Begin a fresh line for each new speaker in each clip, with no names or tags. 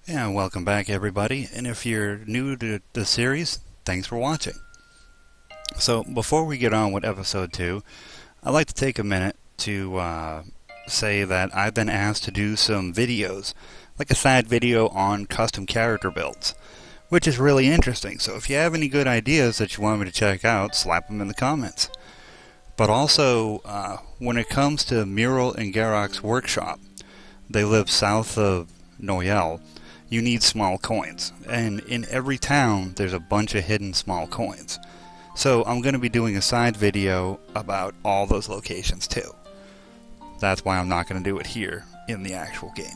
And welcome back, everybody. And if you're new to the series, thanks for watching. So, before we get on with episode 2, I'd like to take a minute to say that I've been asked to do some videos, like a side video on custom character builds, which is really interesting. So, if you have any good ideas that you want me to check out, slap them in the comments. But also, when it comes to Mural and Garrock's workshop, they live south of Noyelle. You need small coins, and in every town there's a bunch of hidden small coins. So I'm going to be doing a side video about all those locations too. That's why I'm not going to do it here in the actual game.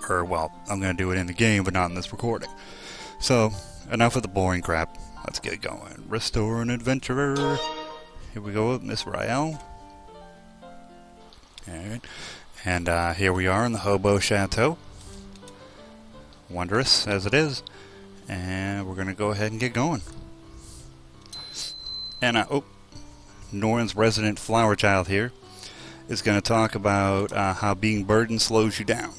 Or, well, I'm going to do it in the game, but not in this recording. So, enough of the boring crap. Let's get going. Restore an adventurer. Here we go with Miss Rael. Alright. And here we are in the Hobo Chateau. Wondrous as it is, and we're going to go ahead and get going. And Norin's resident flower child here is going to talk about how being burdened slows you down.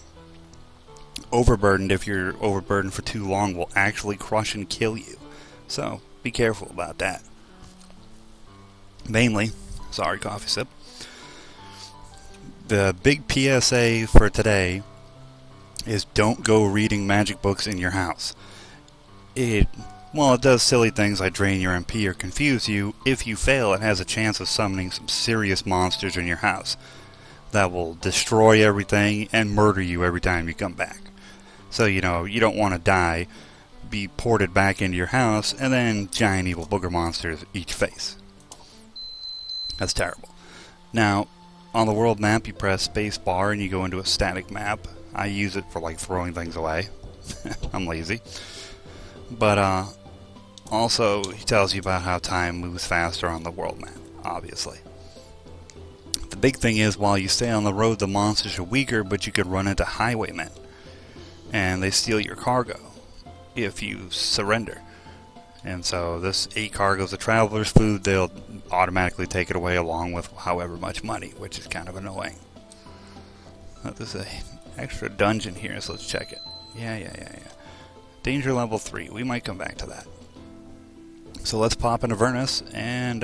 Overburdened, if you're overburdened for too long, will actually crush and kill you. So be careful about that. Mainly, sorry, coffee sip. The big PSA for today is don't go reading magic books in your house. It does silly things like drain your MP or confuse you. If you fail, it has a chance of summoning some serious monsters in your house that will destroy everything and murder you every time you come back. So, you don't want to die, be ported back into your house, and then giant evil booger monsters each face. That's terrible. Now, on the world map, you press space bar and you go into a static map. I use it for throwing things away. I'm lazy. But also he tells you about how time moves faster on the world map, obviously. The big thing is while you stay on the road the monsters are weaker, but you could run into highwaymen. And they steal your cargo if you surrender. And so this 8 cargoes of traveler's food, they'll automatically take it away along with however much money, which is kind of annoying. There's a extra dungeon here, so let's check it. Yeah. Danger level 3. We might come back to that. So let's pop into Avernus and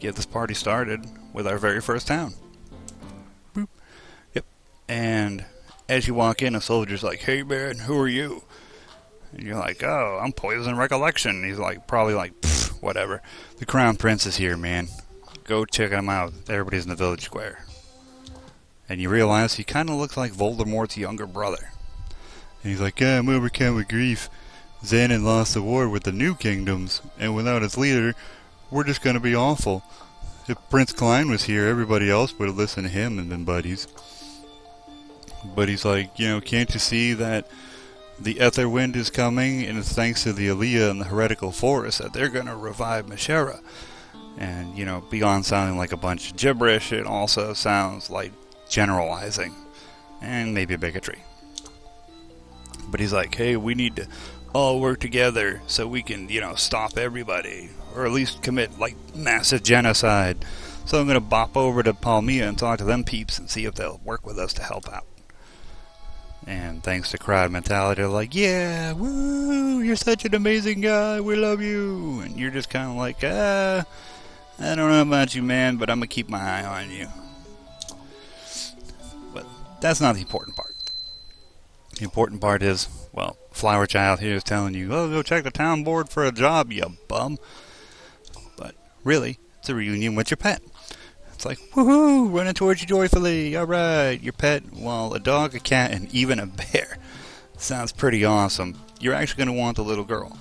get this party started with our very first town. Boop. Yep. And as you walk in, a soldier's like, "Hey man, who are you?" And you're like, "Oh, I'm Poison Recollection." He's probably like, whatever. The Crown Prince is here, man. Go check him out. Everybody's in the village square. And you realize he kind of looks like Voldemort's younger brother. And he's like, "Yeah, I'm overcome with grief. Xanon lost the war with the New Kingdoms, and without its leader, we're just going to be awful. If Prince Klein was here, everybody else would have listened to him and been buddies." But he's like, "Can't you see that the Ether Wind is coming, and it's thanks to the Aliyah and the Heretical Forest that they're going to revive Meshera." And, beyond sounding like a bunch of gibberish, it also sounds like generalizing and maybe bigotry. But he's like, "Hey, we need to all work together so we can, stop everybody, or at least commit massive genocide. So I'm going to bop over to Palmia and talk to them peeps and see if they'll work with us to help out." And thanks to crowd mentality, they're like, "Yeah, woo, you're such an amazing guy, we love you." And you're just kind of like, I don't know about you, man, but I'm going to keep my eye on you. But that's not the important part. The important part is, Flower Child here is telling you, "Oh, go check the town board for a job, you bum." But really, it's a reunion with your pet. It's like, woohoo, running towards you joyfully. Alright, your pet, a dog, a cat, and even a bear. Sounds pretty awesome. You're actually going to want the little girl.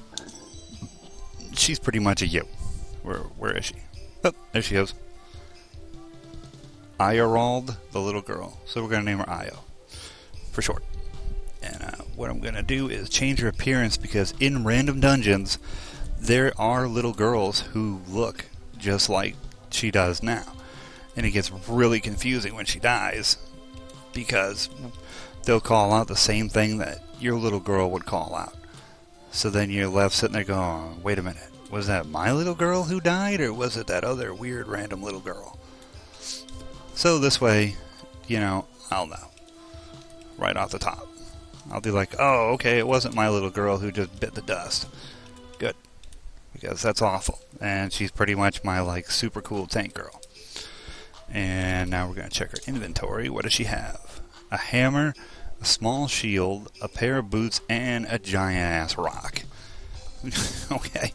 She's pretty much a you. Where is she? Oh, there she is. Iorald, the little girl. So we're going to name her Io, for short. And what I'm going to do is change her appearance because in random dungeons, there are little girls who look just like she does now. And it gets really confusing when she dies because they'll call out the same thing that your little girl would call out. So then you're left sitting there going, "Wait a minute, was that my little girl who died, or was it that other weird random little girl?" So this way, I'll know right off the top. I'll be like, oh, okay, it wasn't my little girl who just bit the dust. Good. Because that's awful. And she's pretty much my, like, super cool tank girl. And now we're going to check her inventory. What does she have? A hammer, a small shield, a pair of boots, and a giant-ass rock. Okay.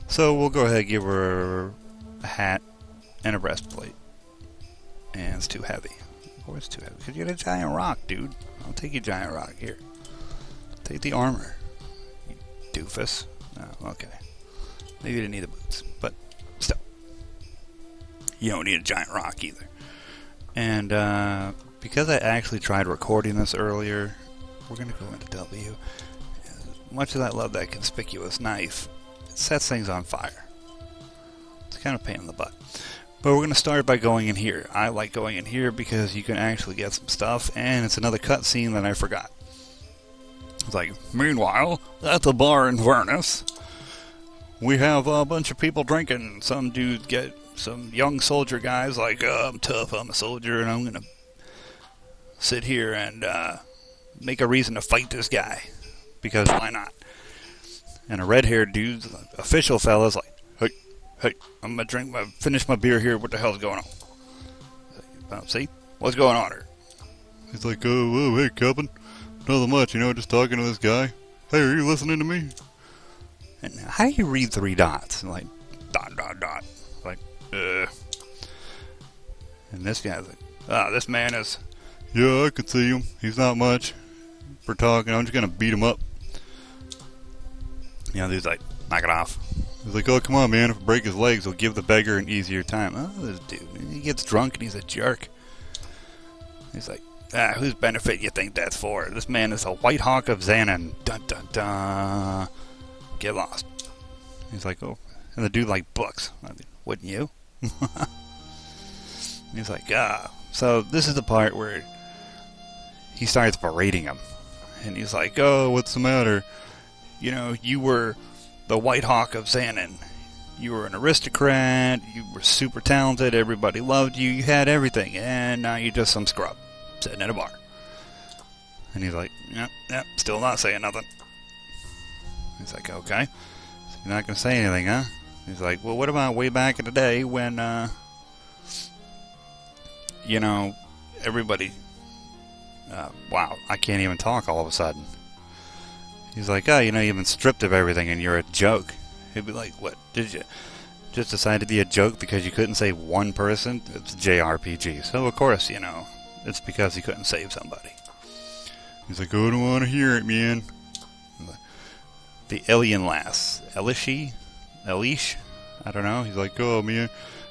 So we'll go ahead and give her a hat and a breastplate. And it's too heavy. Of course it's too heavy. Because you get a giant rock, dude. I'll take your giant rock. Here. Take the armor. You doofus. Oh, okay. Maybe you didn't need the boots. But still. You don't need a giant rock either. And because I actually tried recording this earlier, we're going to go into W. As much as I love that conspicuous knife, it sets things on fire. It's kind of a pain in the butt. But we're going to start by going in here. I like going in here because you can actually get some stuff, and it's another cutscene that I forgot. It's like, meanwhile, at the bar in Venice, we have a bunch of people drinking. Some dudes get some young soldier guys like, I'm tough, I'm a soldier, and I'm going to sit here and make a reason to fight this guy. Because why not? And a red-haired dude, official fella's like, hey, I'm going to finish my beer here. What the hell's going on? See? What's going on here? He's like, oh, hey, Captain. Nothing much, just talking to this guy. Hey, are you listening to me? And how do you read 3 dots? And like, dot. Like, And this guy's like, this man is... Yeah, I could see him. He's not much for talking. I'm just going to beat him up. Dude's like, knock it off. He's like, oh, come on, man. If I break his legs, we'll give the beggar an easier time. Oh, this dude, he gets drunk and he's a jerk. He's like, whose benefit you think that's for? This man is a White Hawk of Xanon. Dun, dun, dun. Get lost. He's like, oh. And the dude like books. I mean, wouldn't you? He's like, So this is the part where he starts berating him. And he's like, oh, what's the matter? You were the White Hawk of Xanon. You were an aristocrat. You were super talented. Everybody loved you. You had everything. And now you're just some scrub sitting in a bar. And he's like, yep, still not saying nothing. He's like, okay. So you're not going to say anything, huh? He's like, well, what about way back in the day when, everybody... wow, I can't even talk all of a sudden. He's like, you've been stripped of everything and you're a joke. He'd be like, what, did you just decide to be a joke because you couldn't save one person? It's JRPG, so of course, it's because he couldn't save somebody. He's like, oh, I don't want to hear it, man. The alien lass, Elish? I don't know. He's like, oh, man,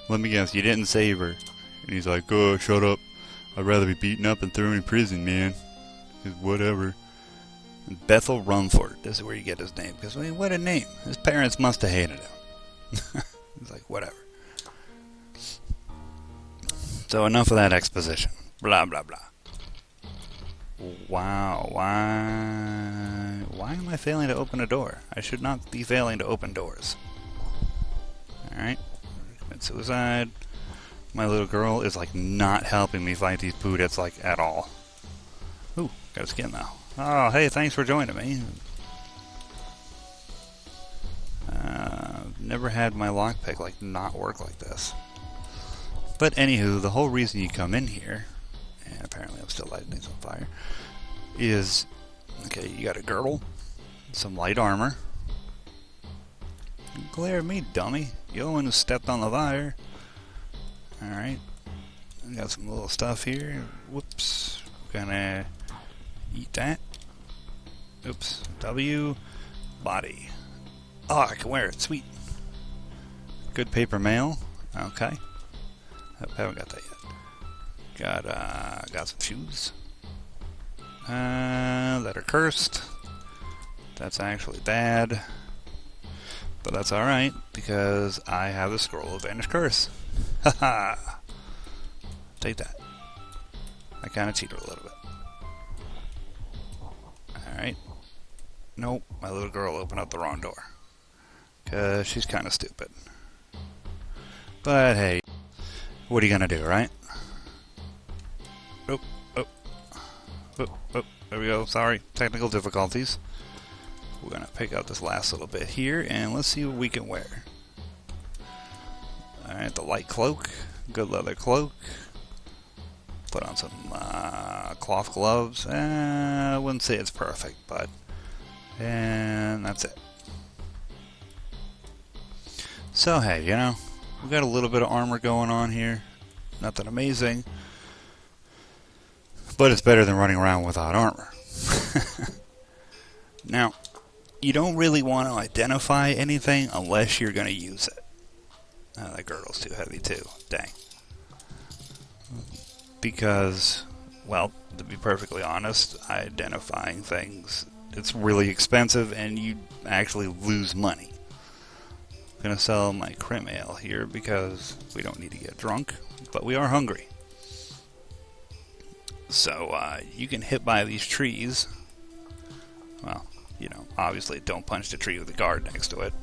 let me guess, you didn't save her. And he's like, oh, shut up. I'd rather be beaten up and thrown in prison, man. Whatever. Bethel Rumford. This is where you get his name. Because, what a name. His parents must have hated him. He's like, whatever. So enough of that exposition. Blah, blah, blah. Wow. Why am I failing to open a door? I should not be failing to open doors. Alright. Commit suicide. My little girl is, not helping me fight these poodettes, at all. Ooh, got a skin now. Oh, hey, thanks for joining me. Never had my lockpick, not work like this. But anywho, the whole reason you come in here, and apparently I'm still lighting things on fire, is, okay, you got a girdle, some light armor. Glare at me, dummy. You're the one who stepped on the fire. Alright. Got some little stuff here. Whoops. Gonna eat that. Oops. W. Body. Oh, I can wear it. Sweet. Good paper mail. Okay. I haven't got that yet. Got some shoes. That are cursed. That's actually bad. But that's alright, because I have the Scroll of Vanished Curse. Haha! Take that. I kinda cheated a little bit. Alright. Nope, my little girl opened up the wrong door. Cause she's kinda stupid. But hey, what are you gonna do, right? Oh. There we go. Sorry, technical difficulties. We're gonna pick out this last little bit here, and let's see what we can wear. Alright, the light cloak. Good leather cloak. Put on some cloth gloves. I wouldn't say it's perfect, but... And that's it. So hey, you know, we got a little bit of armor going on here. Nothing amazing. But it's better than running around without armor. Now, you don't really want to identify anything unless you're going to use it. That girdle's too heavy too. Dang. Because, well, to be perfectly honest, identifying things, it's really expensive and you actually lose money. I'm going to sell my crim ale here because we don't need to get drunk, but we are hungry. So, you can hit by these trees. Well, you know, obviously don't punch the tree with a guard next to it.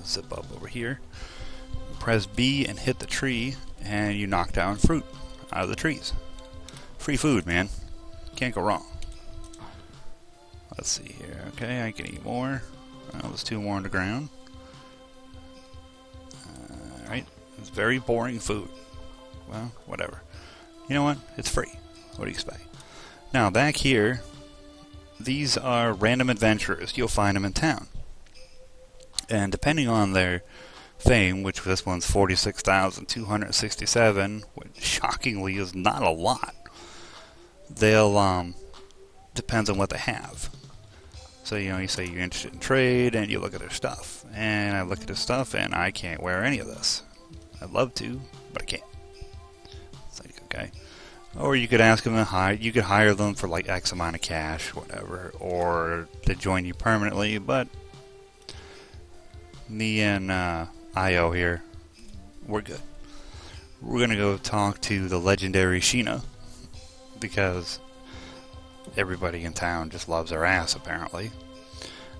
Zip up over here. Press B and hit the tree, and you knock down fruit out of the trees. Free food, man. Can't go wrong. Let's see here. Okay, I can eat more. There's 2 more on the ground. Alright, it's very boring food. Well, whatever. You know what? It's free. What do you expect? Now, back here, these are random adventurers. You'll find them in town. And depending on their fame, which this one's 46,267, which shockingly is not a lot, they'll, depends on what they have. So, you know, you say you're interested in trade, and you look at their stuff. And I look at their stuff, and I can't wear any of this. I'd love to, but I can't. It's like, okay. Or you could ask them to hire, you could hire them for like X amount of cash, whatever, or to join you permanently, but me and IO here, we're good. We're gonna go talk to the legendary Sheena, because everybody in town just loves her ass, apparently.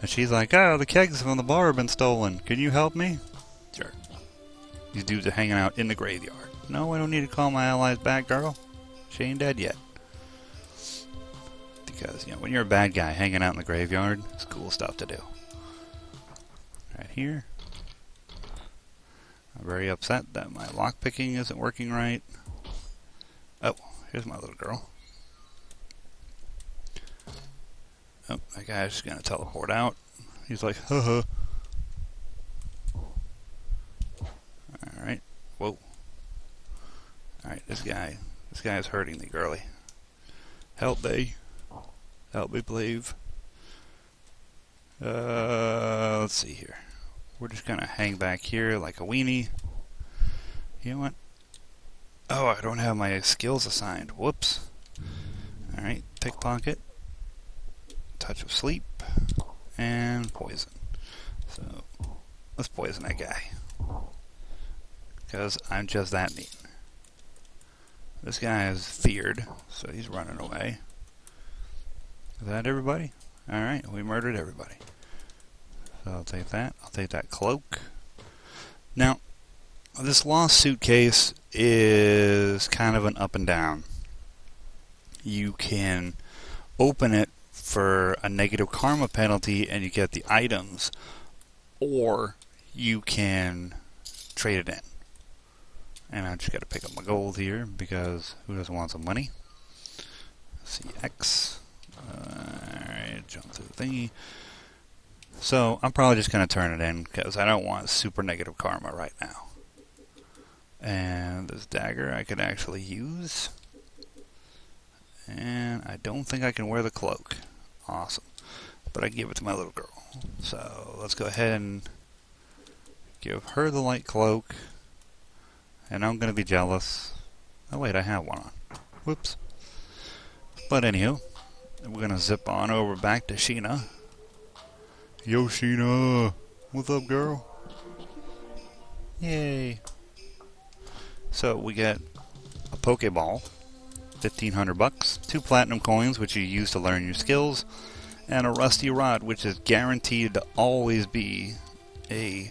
And she's like, oh, the kegs from the bar have been stolen. Can you help me? Sure. These dudes are hanging out in the graveyard. No, I don't need to call my allies back, girl. She ain't dead yet. Because, you know, when you're a bad guy hanging out in the graveyard, it's cool stuff to do. Right here. I'm very upset that my lockpicking isn't working right. Oh, here's my little girl. Oh, that guy's just gonna teleport out. He's like, haha. Alright. Whoa. Alright, this guy is hurting the girly. Help me. Help me, please. Let's see here. We're just gonna hang back here like a weenie. You know what? Oh, I don't have my skills assigned. Whoops. Alright, pickpocket. Touch of sleep. And poison. So, let's poison that guy. Because I'm just that mean. This guy is feared, so he's running away. Is that everybody? Alright, we murdered everybody. So I'll take that. I'll take that cloak. Now, this lost suitcase is kind of an up and down. You can open it for a negative karma penalty and you get the items, or you can trade it in. And I just got to pick up my gold here because who doesn't want some money? Let's see, X. Alright, jump through the thingy. So I'm probably just going to turn it in because I don't want super negative karma right now. And this dagger I could actually use. And I don't think I can wear the cloak. Awesome. But I can give it to my little girl. So let's go ahead and give her the light cloak. And I'm going to be jealous. Oh wait, I have one on. Whoops. But anywho, we're going to zip on over back to Sheena. Yo Sheena! What's up, girl? Yay! So we get a Pokeball, 1,500 bucks, 2 platinum coins which you use to learn your skills, and a rusty rod which is guaranteed to always be a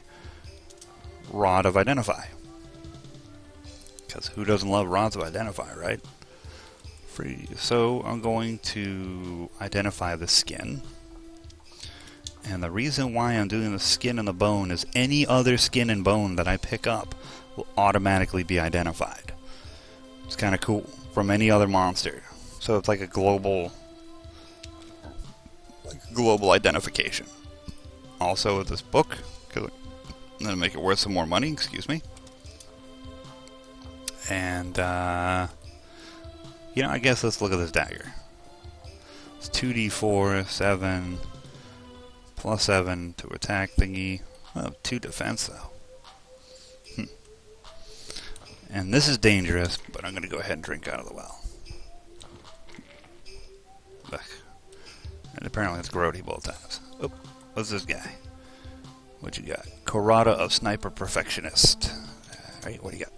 rod of identify. Because who doesn't love rods of identify, right? free. So I'm going to identify the skin. And the reason why I'm doing the skin and the bone is any other skin and bone that I pick up will automatically be identified. It's kind of cool from any other monster. So it's like a global identification. Also with this book, because I'm going to make it worth some more money, excuse me. And, you know, I guess let's look at this dagger. It's 2d4, 7, plus 7 to attack thingy. Oh, 2 defense, though. And this is dangerous, but I'm going to go ahead and drink out of the well. Ugh. And apparently it's grody both times. Oh, what's this guy? What you got? Karada of Sniper Perfectionist. Alright, what do you got?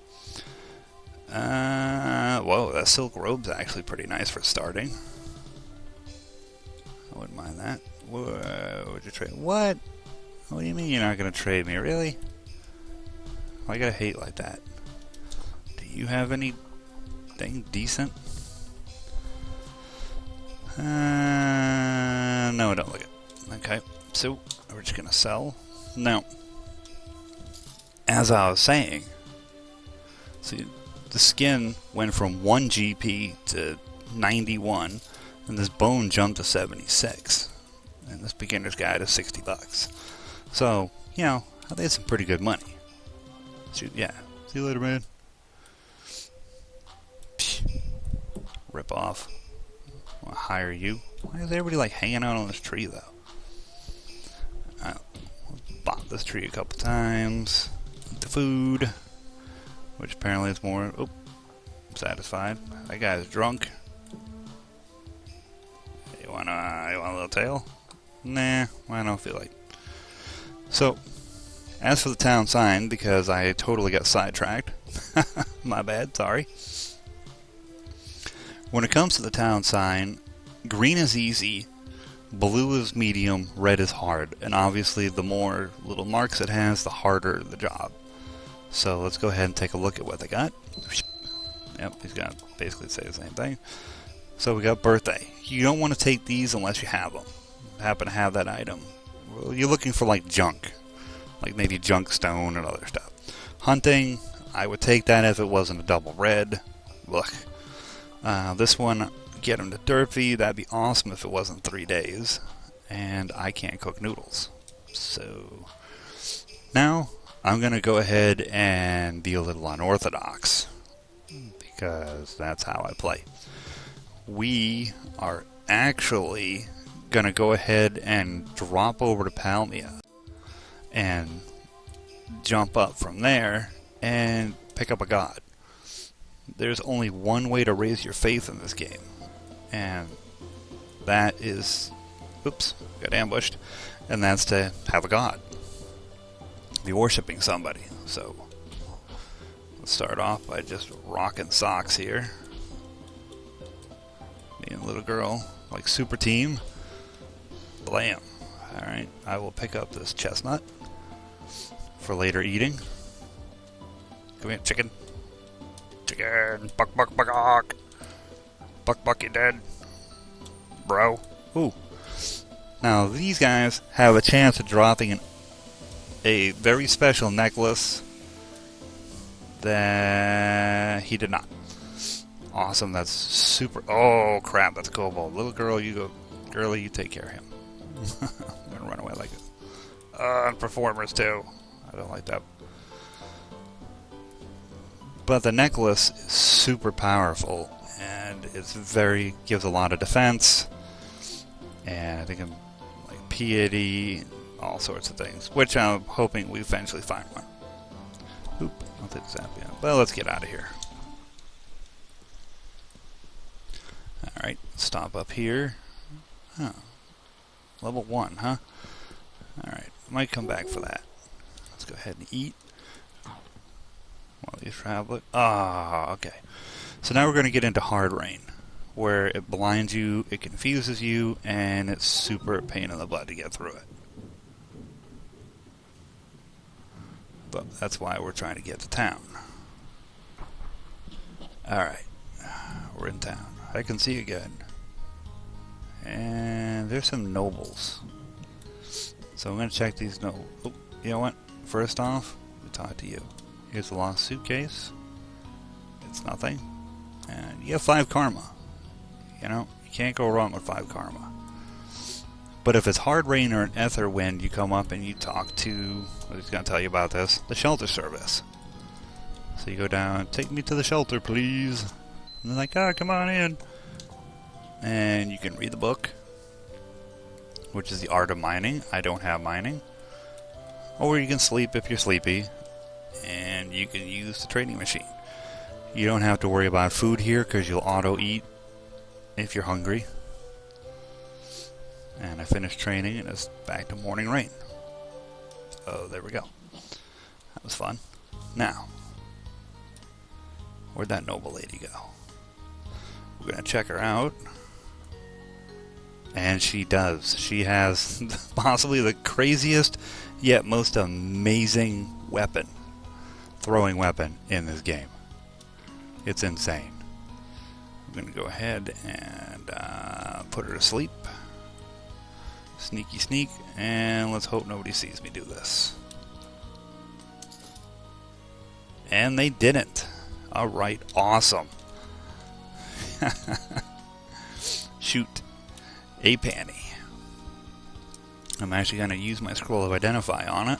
Whoa, that silk robe's actually pretty nice for starting. I wouldn't mind that. Whoa, would you trade? What? What do you mean you're not going to trade me? Really? Why you gotta hate like that? Do you have anything decent? No, I don't look it. Okay, so we're just going to sell. Now, as I was saying, see, the skin went from 1 GP to 91, and this bone jumped to 76. And this beginner's guide is $60. So, you know, I think it's some pretty good money. So, yeah. See you later, man. Rip off. I'll hire you. Why is everybody like hanging out on this tree, though? Bought this tree a couple times. Eat the food, which apparently is more. Oh, I'm satisfied. That guy's drunk. You want a little tail? Nah, I don't feel like. So, as for the town sign, because I totally got sidetracked. My bad, sorry. When it comes to the town sign, green is easy, blue is medium, red is hard. And obviously, the more little marks it has, the harder the job. So let's go ahead and take a look at what they got. Yep, he's got to basically say the same thing. So we got birthday. You don't want to take these unless you have them. Happen to have that item. Well, you're looking for like junk. Like maybe junk stone and other stuff. Hunting, I would take that if it wasn't a double red. Look. This one, get him to Derpy. That'd be awesome if it wasn't 3 days. And I can't cook noodles. So now I'm going to go ahead and be a little unorthodox. Because that's how I play. We are actually going to go ahead and drop over to Palmia. And jump up from there and pick up a god. There's only one way to raise your faith in this game, and that is, oops, got ambushed, and that's to have a god. Be worshipping somebody. So let's start off by just rocking socks here. Me and little girl, like super team. Blam. Alright, I will pick up this chestnut for later eating. Come here, chicken. Chicken. Buck, buck, buck, buck. Buck, buck, you dead. Bro. Ooh. Now, these guys have a chance of dropping a very special necklace that he did not. Awesome, that's super. Oh, crap, that's Kobold. Little girl, you go. Girlie, you take care of him. I'm gonna run away like it. And performers, too. I don't like that. But the necklace is super powerful, and it's gives a lot of defense, and I think I'm like piety, all sorts of things, which I'm hoping we eventually find one. Oop, I'll take this app, yeah. Well, let's get out of here. Alright, stop up here. Huh. Level 1, huh? Alright, might come back for that. Let's go ahead and eat. While you travel it. Ah, okay. So now we're going to get into hard rain, where it blinds you, it confuses you, and it's super pain in the butt to get through it. But that's why we're trying to get to town. Alright, we're in town. I can see again. And there's some nobles. So I'm going to check these nobles. Oh, you know what? First off, we'll talk to you. Here's a lost suitcase. It's nothing. And you have 5 karma. You know, you can't go wrong with 5 karma. But if it's hard rain or an ether wind, you come up and you talk to, I was going to tell you about this, the shelter service. So you go down, take me to the shelter, please. And they're like, come on in. And you can read the book, which is the art of mining. I don't have mining. Or you can sleep if you're sleepy. And you can use the trading machine. You don't have to worry about food here because you'll auto-eat if you're hungry. And I finished training and it's back to morning rain. Oh, there we go. That was fun. Now, where'd that noble lady go? We're going to check her out. And she does. She has possibly the craziest yet most amazing weapon. Throwing weapon in this game. It's insane. I'm going to go ahead and put her to sleep. Sneaky sneak, and let's hope nobody sees me do this. And they didn't. Alright, awesome. Shoot. A panty. I'm actually going to use my scroll of identify on it.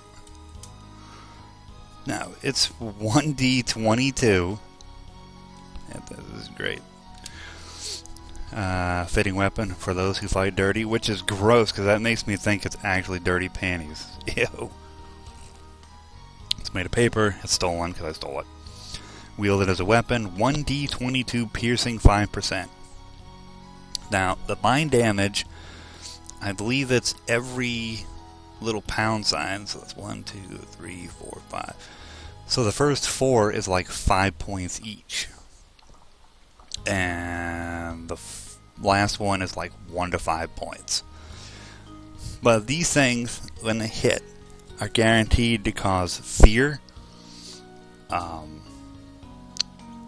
Now, it's 1d22. Yeah, this is great. Fitting weapon for those who fight dirty, which is gross because that makes me think it's actually dirty panties. Ew. It's made of paper. It's stolen because I stole it. Wielded as a weapon. 1d22 piercing 5%. Now, the bind damage, I believe it's every little pound sign. So that's 1, 2, 3, 4, 5. So the first 4 is like 5 points each. And the last one is like 1 to 5 points. But these things, when they hit, are guaranteed to cause fear,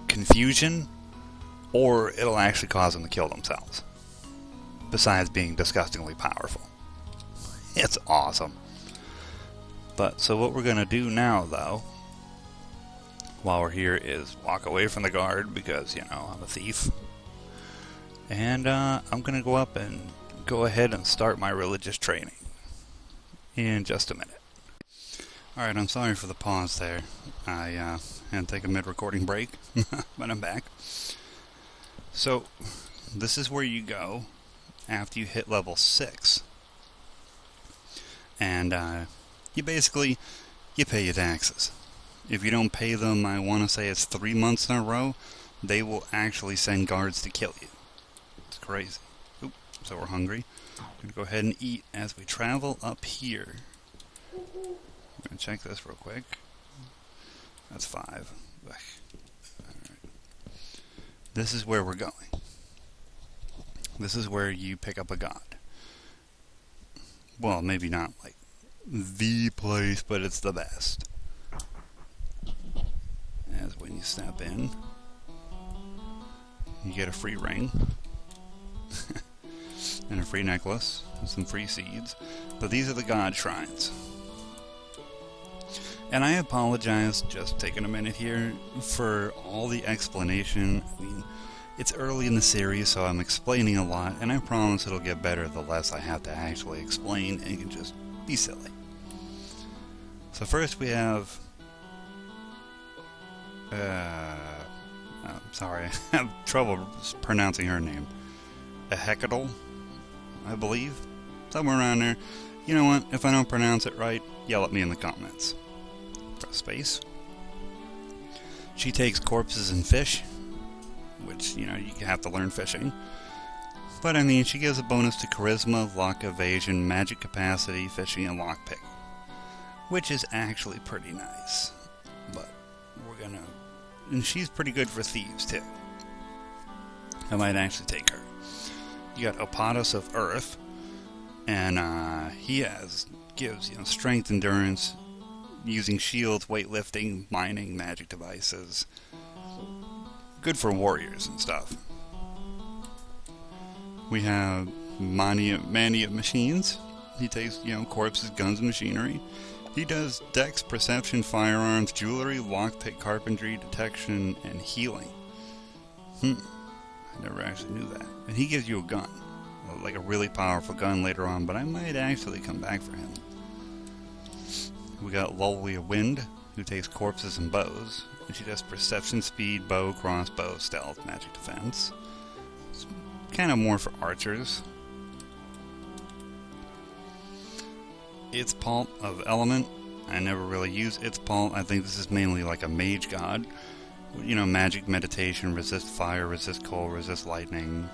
confusion, or it'll actually cause them to kill themselves. Besides being disgustingly powerful. It's awesome. But, so what we're going to do now, though, while we're here, is walk away from the guard because, you know, I'm a thief. And I'm going to go up and go ahead and start my religious training in just a minute. Alright, I'm sorry for the pause there. I had to take a mid-recording break, but I'm back. So, this is where you go after you hit level 6. And you basically, you pay your taxes. If you don't pay them, I want to say it's 3 months in a row, they will actually send guards to kill you. It's crazy. Oop, so we're hungry. I'm going to go ahead and eat as we travel up here. I'm going to check this real quick. That's 5. Alright. This is where we're going. This is where you pick up a god. Well, maybe not like the place, but it's the best. As when you step in, you get a free ring and a free necklace and some free seeds. But these are the god shrines. And I apologize, just taking a minute here, for all the explanation. I mean, it's early in the series, so I'm explaining a lot, and I promise it'll get better the less I have to actually explain and can just be silly. So first we have I'm sorry, I have trouble pronouncing her name. A Hecadal, I believe. Somewhere around there. You know what? If I don't pronounce it right, yell at me in the comments. Press space. She takes corpses and fish, which, you know, you have to learn fishing. But I mean, she gives a bonus to charisma, luck, evasion, magic capacity, fishing, and lockpick, which is actually pretty nice. But we're gonna... And she's pretty good for thieves, too. I might actually take her. You got Opotus of Earth, and he gives, you know, strength, endurance, using shields, weightlifting, mining, magic devices. Good for warriors and stuff. We have Mania Machines. He takes, corpses, guns, and machinery. He does dex, perception, firearms, jewelry, lockpick, carpentry, detection, and healing. I never actually knew that. And he gives you a gun. Like a really powerful gun later on, but I might actually come back for him. We got Lovely Wind, who takes corpses and bows. And she does perception, speed, bow, crossbow, stealth, magic defense. It's kind of more for archers. Its Palt of Element. I never really use its Palt. I think this is mainly like a mage god. Magic, meditation, resist fire, resist cold, resist lightning,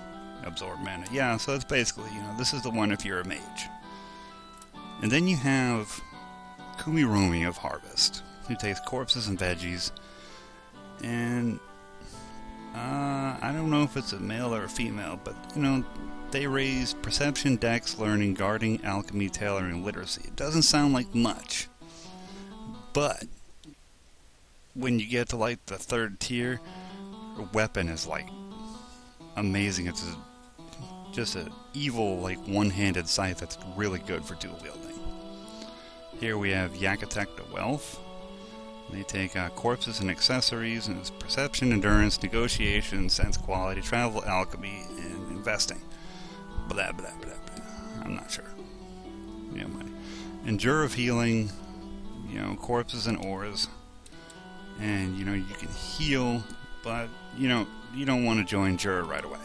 absorb mana. Yeah, so it's basically, this is the one if you're a mage. And then you have Kumiromi of Harvest, who takes corpses and veggies. And I don't know if it's a male or a female, but, they raise perception, dex, learning, guarding, alchemy, tailoring, literacy. It doesn't sound like much, but when you get to like the third tier, her weapon is like amazing. It's just an evil, like one-handed scythe that's really good for dual wielding. Here we have Yakatek the Wealth. They take corpses and accessories, and it's perception, endurance, negotiation, sense quality, travel, alchemy, and investing. Blah, blah, blah, blah. I'm not sure. Endure of healing, corpses and ores. And, you can heal, but, you don't want to join Jura right away.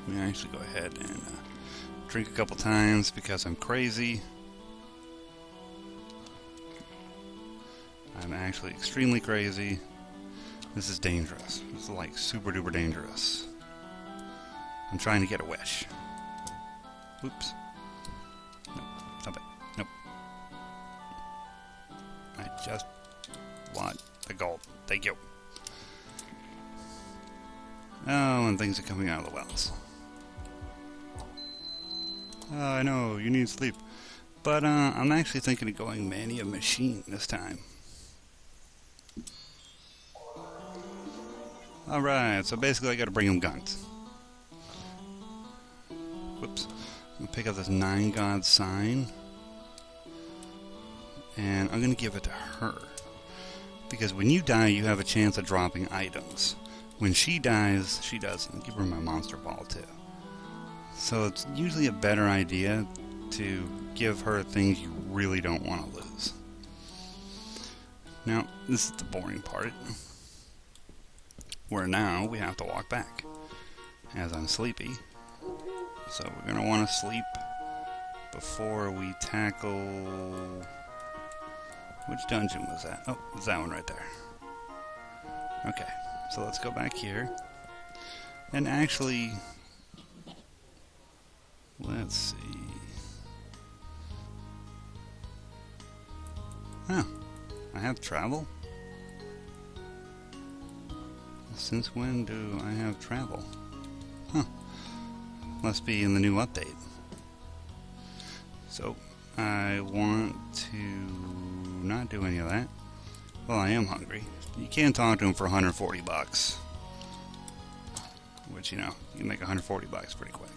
I'm going to actually go ahead and drink a couple times because I'm crazy. I'm actually extremely crazy. This is dangerous. This is like super duper dangerous. I'm trying to get a wish. Oops. Nope. Stop it. Nope. I just want the gold. Thank you. Oh, and things are coming out of the wells. Oh, I know, you need sleep. But I'm actually thinking of going Mania Machine this time. Alright, so basically I gotta bring him guns. Whoops. I'm gonna pick up this 9 God sign. And I'm gonna give it to her. Because when you die, you have a chance of dropping items. When she dies, she doesn't. Give her my monster ball too. So it's usually a better idea to give her things you really don't want to lose. Now, this is the boring part. Where now we have to walk back. As I'm sleepy. So we're going to want to sleep before we tackle... Which dungeon was that? Oh, it was that one right there. Okay, so let's go back here. And actually... Let's see... Huh. I have travel? Since when do I have travel? Huh. Must be in the new update. So, I want to not do any of that. Well, I am hungry. You can't talk to him for 140 bucks. Which, you can make 140 bucks pretty quick.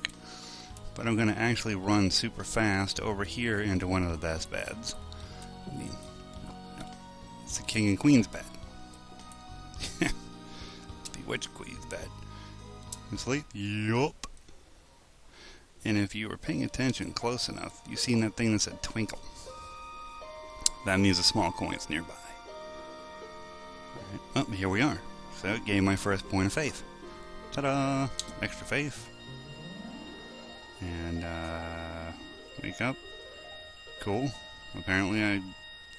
But I'm going to actually run super fast over here into one of the best beds. I mean, no. It's the King and Queen's bed. Bewitched Queen's bed. You sleep? Yup. And if you were paying attention close enough, you seen that thing that said twinkle. That means a small coin's nearby. Alright, well, here we are. So it gave my first point of faith. Ta-da! Extra faith. And, wake up. Cool. Apparently I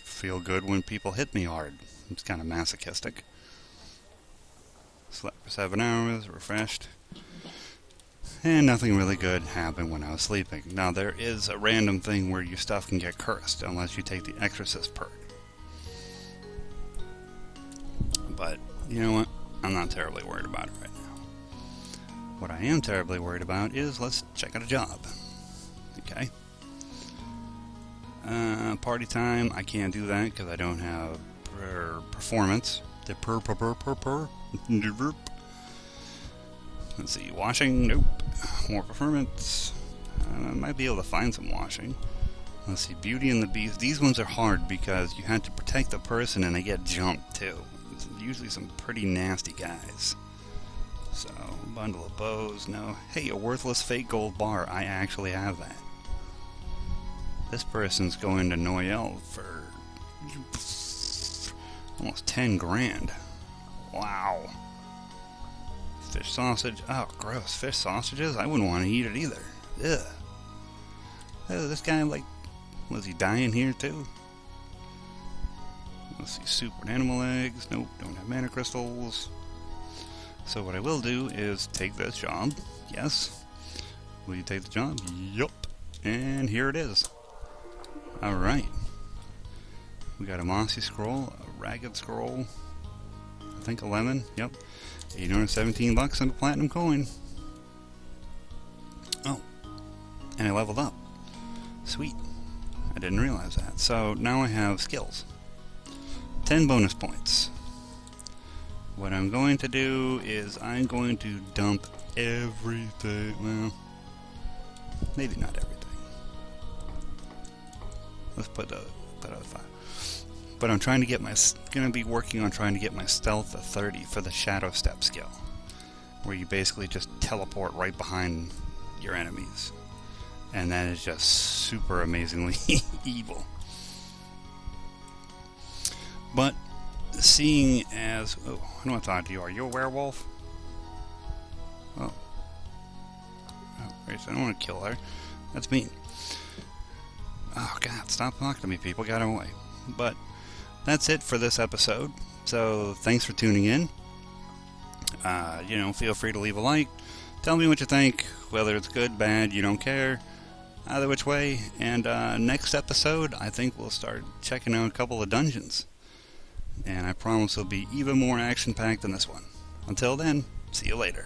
feel good when people hit me hard. It's kind of masochistic. Slept for 7 hours, refreshed. And nothing really good happened when I was sleeping. Now, there is a random thing where your stuff can get cursed, unless you take the Exorcist perk. But, you know what? I'm not terribly worried about it right now. What I am terribly worried about is, let's check out a job. Okay. Party time, I can't do that because I don't have performance. The Let's see, washing, nope. More performance. I might be able to find some washing. Let's see, Beauty and the Beast. These ones are hard because you have to protect the person and they get jumped too. It's usually some pretty nasty guys. So, bundle of bows, no. Hey, a worthless fake gold bar. I actually have that. This person's going to Noyelle for almost 10 grand. Wow. Fish sausage. Oh, gross. Fish sausages? I wouldn't want to eat it either. Ugh. Oh, this guy, like, was he dying here too? Let's see, soup with animal eggs. Nope, don't have mana crystals. So what I will do is take this job. Yes. Will you take the job? Yup. And here it is. Alright. We got a mossy scroll, a ragged scroll, I think a lemon. Yep. 817 bucks and a platinum coin. Oh. And I leveled up. Sweet. I didn't realize that. So now I have skills. 10 bonus points. What I'm going to do is I'm going to dump everything. Well, maybe not everything. Let's put a 5. But I'm trying to get gonna be working on trying to get my stealth to 30 for the shadow step skill, where you basically just teleport right behind your enemies. And that is just super amazingly evil. But seeing as... Oh, I don't want to talk to you. Are you a werewolf? Oh. Oh, wait, I don't want to kill her. That's mean. Oh, God, stop talking to me, people. Get him away. But that's it for this episode. So, thanks for tuning in. Feel free to leave a like. Tell me what you think. Whether it's good, bad, you don't care. Either which way. And next episode, I think we'll start checking out a couple of dungeons. And I promise it'll be even more action-packed than this one. Until then, see you later.